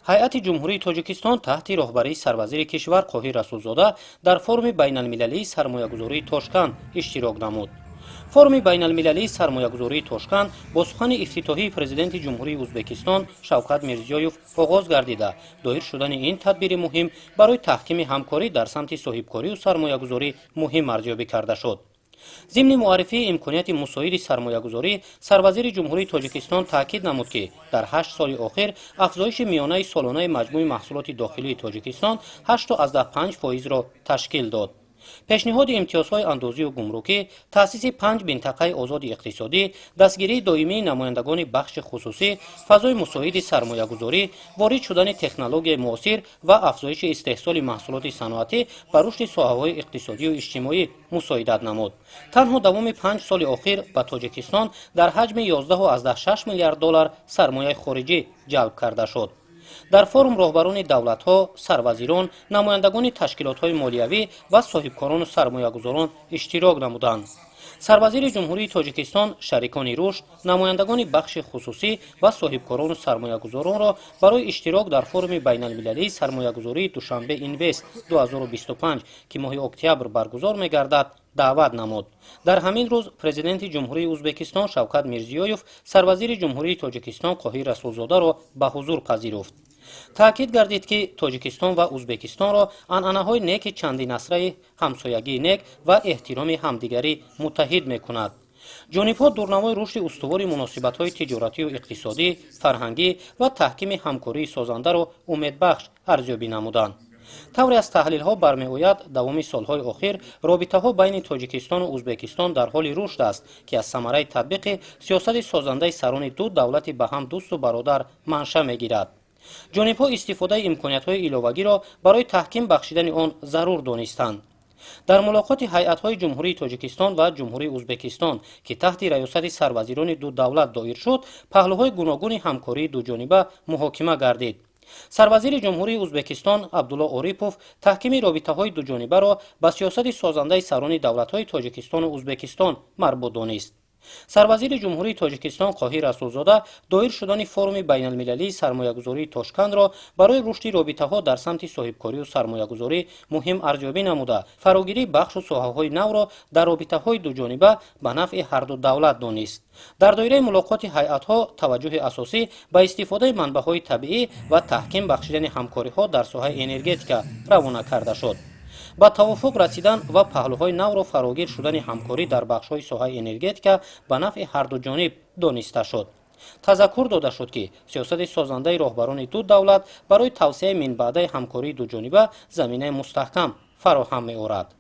ҳайати ҷумҳурии тоҷикистон таҳти роҳбарии сарвазири кишвар қоҳир расулзода дар форуми байналмилалии сармоягузории Тошканд иштирок намуд. форуми байналмилалии сармоягузории Тошканд бо сухани ифтитоҳии президенти ҷумҳурии Узбекистон Шавкат Мирзиёев оғоз гардида, доир шудани ин тадбири муҳим барои таҳкими ҳамкорӣ дар самти соҳибкорию сармоягузорӣ муҳим арзёбӣ карда шуд. ضمن معرفی امکانات مساعد سرمایه‌گذاری، سروازیر جمهوری تاجیکستان تاکید نمود که در 8 سال اخیر افزایش میانه سالانه مجموع محصولات داخلی تاجیکستان 8.5% را تشکیل داد. پیشنهاد امتیازهای اندازی و گمرکی، تأسیس 5 منطقه آزاد اقتصادی، دستگیری دائمی نمایندگان بخش خصوصی، فضای مساعد سرمایه‌گذاری، وارد شدن تکنولوژی معاصر و افزایش استحصال محصولات صنعتی بر رشد ساحه‌های اقتصادی و اجتماعی مساعدت نمود. تنها دوام 5 سال اخیر به تاجیکستان در حجم 11.6 میلیارد دلار سرمایه خارجی جلب کرده شد. در فورم راهبران دولت‌ها، سروزیران، نمایندگان تشکیلات‌های مالیوی و صاحبکاران و سرمایه‌گذاران اشتراک نمودند. سروزیر جمهوری تاجیکستان شریکان رشد، نمایندگان بخش خصوصی و صاحبکاران و سرمایه‌گذاران را برای اشتراک در فورم بین‌المللی سرمایه‌گذاری دوشنبه اینوست 2025 که ماه اکتبر برگزار می‌گردد دعوت نمود. در همین روز پرزیدنت جمهوری ازبکستان شوکت میرزیویف سروزیر جمهوری تاجیکستان قاهیر رسولزاده را به حضور پذیرفت. تاکید گردید که تاجیکستان و ازبکستان را عنعنه‌های نیک چندین نسله همسایگی نیک و احترام همدیگری متحد می‌کند. جانب‌ها دورنمای رشد استوار مناسبت‌های تجارتی و اقتصادی، فرهنگی و تحکیم همکاری سازنده را امیدبخش ارزیابی نمودند. طوری از تحلیل‌ها برمی‌آید دوام سال‌های اخیر رابطه‌ها بین تاجیکستان و ازبکستان در حال رشد است که از ثمره تطبیق سیاست سازنده سران دو دولت به هم دوست و برادر منشأ می‌گیرد. جانب‌ها استفاده امکانات‌های ایلاوگی را برای تحکیم بخشیدن آن ضرور دانستند. در ملاقات هیئت‌های جمهوری تاجیکستان و جمهوری ازبکستان که تحت ریاست سروزیران دو دولت دایر شد، پهلوهای گوناگون همکاری دوجانبه محاکمه گردید. سروزیر جمهوری ازبکستان عبدالله اوریپوف تحکیم رابطه‌های دوجانبه را به سیاست سازنده سران دولت‌های تاجیکستان و ازبکستان مربوط دانست. سروزیر جمهوری تاجیکستان قاهیر رسولزاده دایر شدن فورم بین‌المللی سرمایه‌گذاری تاشکند را برای رشد رابطه‌ها در سمت صاحبکاری و سرمایه‌گذاری مهم ارزیابی نموده، فراگیری بخش و ساحه‌های نو را در رابطه‌های دوجانبه به نفع هر دو دولت دانست. در دایره ملاقات هیئت‌ها توجه اساسی به استفاده منبع‌های طبیعی و تحکیم بخشیدن همکاری‌ها در ساحه انرژتیکا روانه کرده شد. با توافق رسیدن و پهلوهای نو را فراگیر شدن همکاری در بخش‌های ساحه انرژتیکا به نفع هر دو جانب دانسته شد. تذکر داده شد که سیاست سازنده راهبران دو دولت برای توسعه منبع همکاری دوجانبه زمینه مستحکم فراهم می‌آورد.